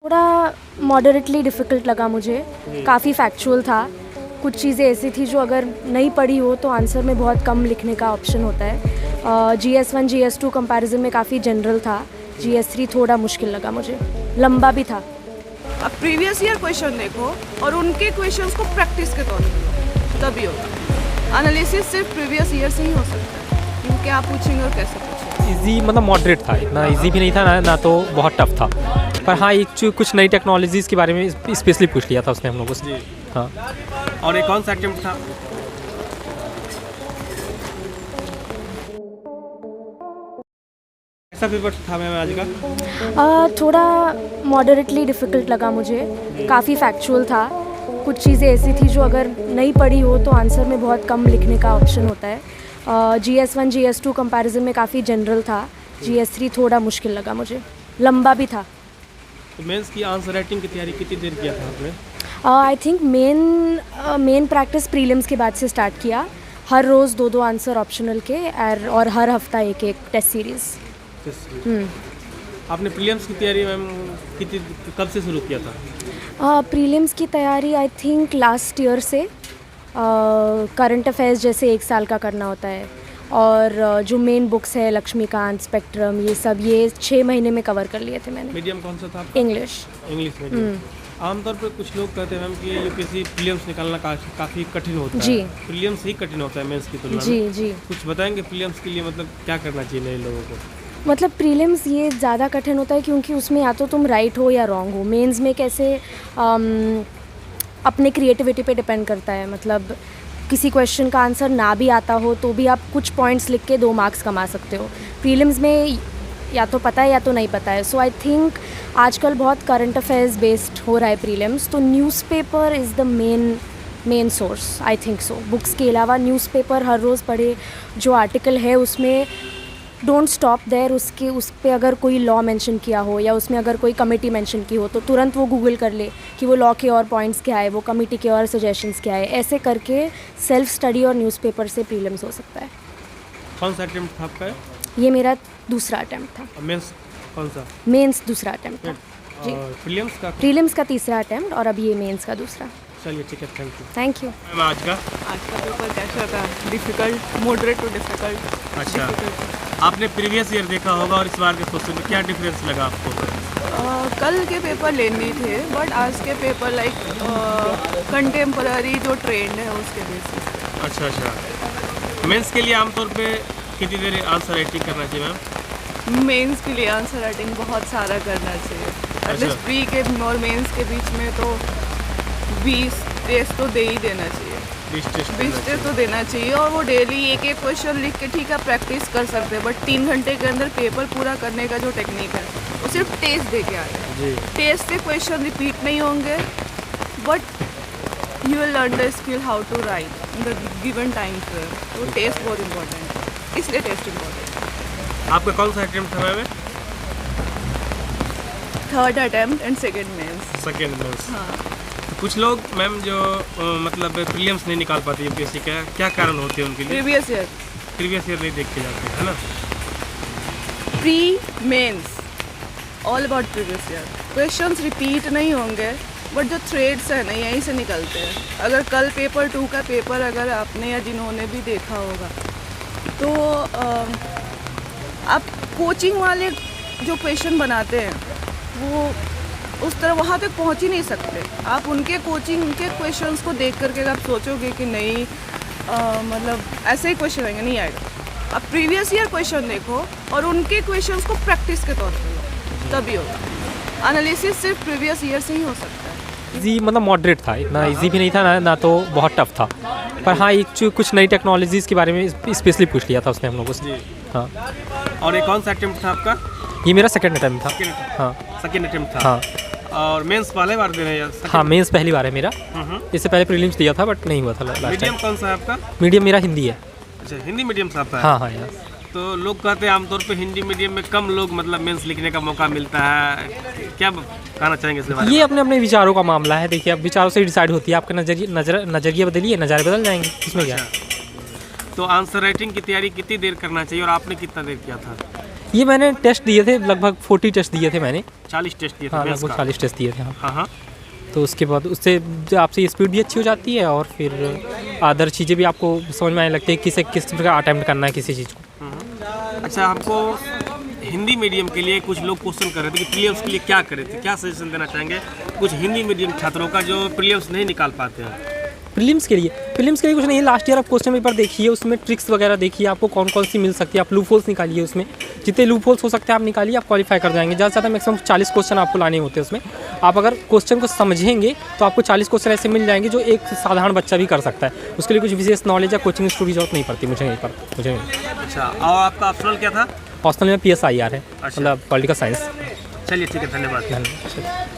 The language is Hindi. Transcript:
थोड़ा मॉडरेटली डिफ़िकल्ट लगा मुझे, काफ़ी फैक्चुअल था। कुछ चीज़ें ऐसी थी जो अगर नहीं पढ़ी हो तो आंसर में बहुत कम लिखने का ऑप्शन होता है। GS1 GS2 कंपैरिजन में काफ़ी जनरल था। GS3 थोड़ा मुश्किल लगा मुझे, लंबा भी था। अब प्रीवियस ईयर क्वेश्चन देखो और उनके क्वेश्चंस को प्रैक्टिस के तौर पे तभी होगा। एनालिसिस सिर्फ प्रीवियस ईयर से ही हो सकता है, क्योंकि आप पूछेंगे और कैसे पूछेंगे। इजी मतलब मॉडरेट था, इतना इजी भी नहीं था ना तो बहुत टफ था। पर हाँ, एक कुछ नई टेक्नोलॉजीज़ के बारे में स्पेशली पूछ लिया था उसने हम लोगों से। हाँ। और ये कौन सा अटेम्प्ट था? कैसा पेपर था मैम आज का? थोड़ा मॉडरेटली डिफ़िकल्ट लगा मुझे, काफ़ी फैक्चुअल था। कुछ चीज़ें ऐसी थी जो अगर नहीं पढ़ी हो तो आंसर में बहुत कम लिखने का ऑप्शन होता है। GS1 GS2 कंपैरिजन में काफ़ी जनरल था। GS3 थोड़ा मुश्किल लगा मुझे, लंबा भी था। तो मेंस की आंसर राइटिंग की तैयारी कितनी देर किया था आपने? I think main practice prelims के बाद से स्टार्ट किया। हर रोज़ 2-2 आंसर ऑप्शनल के और हर हफ्ता एक टेस्ट सीरीज़। आपने प्रीलिम्स की तैयारी मैम कब से शुरू किया था? प्रीलिम्स की तैयारी आई थिंक लास्ट ईयर से। करंट अफेयर्स जैसे 1 साल का करना होता है, और जो मेन बुक्स है लक्ष्मीकांत, स्पेक्ट्रम, ये सब 6 महीने में कवर कर लिए थे मैंने। मीडियम कौन सा था आपका? English medium. आमतौर पर कुछ लोग कहते हैं मैम कि यूपीएससी प्रीलिम्स निकालना काफ़ी कठिन होता जी। है। प्रीलिम्स ही कठिन होता है मेंस की तुलना जी में। जी। कुछ बताएंगे प्रीलिम्स के लिए मतलब क्या करना चाहिए नए लोगों को? मतलब प्रीलिम्स ये ज़्यादा कठिन होता है क्योंकि उसमें या तो तुम राइट हो या रॉन्ग हो। मेंस में कैसे अपने क्रिएटिविटी पे डिपेंड करता है। मतलब किसी क्वेश्चन का आंसर ना भी आता हो तो भी आप कुछ पॉइंट्स लिख के 2 मार्क्स कमा सकते हो। प्रीलिम्स में या तो पता है या तो नहीं पता है। सो आई थिंक आजकल बहुत करंट अफेयर्स बेस्ड हो रहा है प्रीलिम्स, तो newspaper is the main source. I think so. Books के अलावा न्यूज़पेपर हर रोज़ पढ़े, जो आर्टिकल है उसमें डोंट स्टॉप देयर। उस पर अगर कोई लॉ मेंशन किया हो या उसमें अगर कोई कमेटी मेंशन की हो तो तुरंत वो गूगल कर ले कि वो लॉ के और पॉइंट्स क्या है, वो कमेटी के और सजेशंस क्या है। ऐसे करके सेल्फ स्टडी और न्यूज़पेपर से प्रीलिम्स हो सकता है। कौन सा अटेम्प्ट था आपका? ये मेरा दूसरा अटैम्प्ट था। मेंस कौन सा? मेंस दूसरा अटैम्प्ट था जी। और प्रीलिम्स का तीसरा अटैम्प्ट और अब ये मेंस का दूसरा। चलिए ठीक है, thank you. Thank you. Ma'am आज का पेपर कैसा था? Difficult, moderate to difficult. अच्छा, आपने प्रीवियस ईयर देखा होगा और इस बार के क्वेश्चन में क्या डिफरेंस लगा आपको? कल के पेपर लेने थे, बट आज के पेपर लाइक कंटेम्पररी जो ट्रेंड है उसके बेसिस पे। अच्छा। मेंस के लिए आमतौर पे कितनी देर आंसर राइटिंग करना चाहिए मैम? मेंस के लिए आंसर राइटिंग बहुत सारा करना चाहिए। एटलीस्ट प्री के और मेंस के बीच में तो 20 टेस्ट तो दे ही देना चाहिए। 20 टेस्ट तो देना चाहिए, और वो डेली एक क्वेश्चन लिख के ठीक है प्रैक्टिस कर सकते हैं, बट 3 घंटे के अंदर पेपर पूरा करने का जो टेक्निक है वो सिर्फ टेस्ट दे के आए हैं। टेस्ट से क्वेश्चन रिपीट नहीं होंगे, but you will learn the skill how to write in the given time frame. तो टेस्ट बहुत इंपॉर्टेंट है, इसलिए टेस्ट इंपॉर्टेंट है। आपका कौन सा अटेम्प्ट था ma'am? 3rd attempt and 2nd mains. Second mains. हाँ। कुछ लोग मैम जो मतलब प्रीलिम्स नहीं निकाल पाते यूपीएससी का, क्या कारण होते हैं उनके लिए? प्रीवियस ईयर नहीं देख के जाते, है ना? Pre mains all about previous year. Questions repeat नहीं होंगे, बट जो थ्रेड्स हैं ना यहीं से निकलते हैं। अगर कल पेपर 2 का पेपर अगर आपने या जिन्होंने भी देखा होगा तो आप कोचिंग वाले जो क्वेश्चन बनाते हैं वो उस तरह वहाँ तक पहुँच ही नहीं सकते। आप उनके कोचिंग के क्वेश्चंस को देख करके अगर आप सोचोगे कि नहीं मतलब ऐसे ही क्वेश्चन आएंगे, नहीं आएगा। आप प्रीवियस ईयर क्वेश्चन देखो और उनके क्वेश्चंस को प्रैक्टिस के तौर पे लो, तभी होगा। एनालिसिस सिर्फ प्रीवियस ईयर से ही हो सकता है। इजी मतलब मॉडरेट था, इतना इजी भी नहीं था ना तो बहुत टफ था। पर हाँ, एक कुछ नई टेक्नोलॉजीज़ के बारे में स्पेशली पूछ लिया था उसने हम लोगों से। हाँ। और ये कौन सा अटेम्प्ट था आपका? ये मेरा सेकंड अटैम्प्ट था। हाँ। सेकेंड अटेम्प्ट था। हाँ। और मेंस पहले बार दे रहे हैं? हाँ, मेंस पहली बार है मेरा। इससे पहले प्रीलिम्स दिया था बट नहीं हुआ था लास्ट मीडियम टाइम। कौन सा है आपका? मीडियम मेरा हिंदी है। अच्छा, हिंदी मीडियम से आता है? हाँ यार। तो लोग कहते हैं आमतौर पे हिंदी मीडियम में कम लोग मतलब मेंस लिखने का मौका मिलता है, क्या कहना चाहेंगे इसके बारे में? ये अपने अपने विचारों का मामला है। देखिए, अब विचारों से डिसाइड होती है। आपका नजरिया बदलिए, नज़ारे बदल जाएंगे, इसमें क्या। तो आंसर राइटिंग की तैयारी कितनी देर करना चाहिए और आपने कितना देर किया था? ये मैंने टेस्ट दिए थे, लगभग 40 टेस्ट दिए थे मैंने। 40 टेस्ट दिए थे हाँ मैथ्स लगभग का। 40 टेस्ट दिए थे हाँ। हाँ हाँ। तो उसके बाद उससे जो आपसे स्पीड भी अच्छी हो जाती है और फिर अदर चीज़ें भी आपको समझ में आने लगती है किसे किस प्रकार अटैम्प्ट करना है किसी चीज़ को। अच्छा, आपको हिंदी मीडियम के लिए कुछ लोग क्वेश्चन कर रहे थे कि प्रीलिम्स के लिए क्या करे थे, क्या सजेशन देना चाहेंगे कुछ हिंदी मीडियम छात्रों का जो प्रीलिम्स नहीं निकाल पाते हैं? प्रीलिम्स के लिए कुछ नहीं, लास्ट ईयर आप क्वेश्चन पेपर देखिए, उसमें ट्रिक्स वगैरह देखिए आपको कौन कौन सी मिल सकती है, आप लूप होल्स निकालिए, उसमें जितने लूप होल्स हो सकते हैं आप निकालिए, आप क्वालिफाई कर जाएंगे। ज़्यादा से ज़्यादा मैक्सिमम 40 क्वेश्चन आपको लाने होते हैं उसमें। आप अगर क्वेश्चन को समझेंगे तो आपको 40 क्वेश्चन ऐसे मिल जाएंगे जो एक साधारण बच्चा भी कर सकता है। उसके लिए कुछ विशेष नॉलेज या कोचिंग इंस्टीट्यूट की जरूरत नहीं पड़ती मुझे नहीं। अच्छा, और आपका ऑप्शनल क्या था? हॉस्टल में PSIR है, अच्छा। मतलब पॉलिटिकल साइंस। चलिए ठीक है, धन्यवाद। धन्यवाद।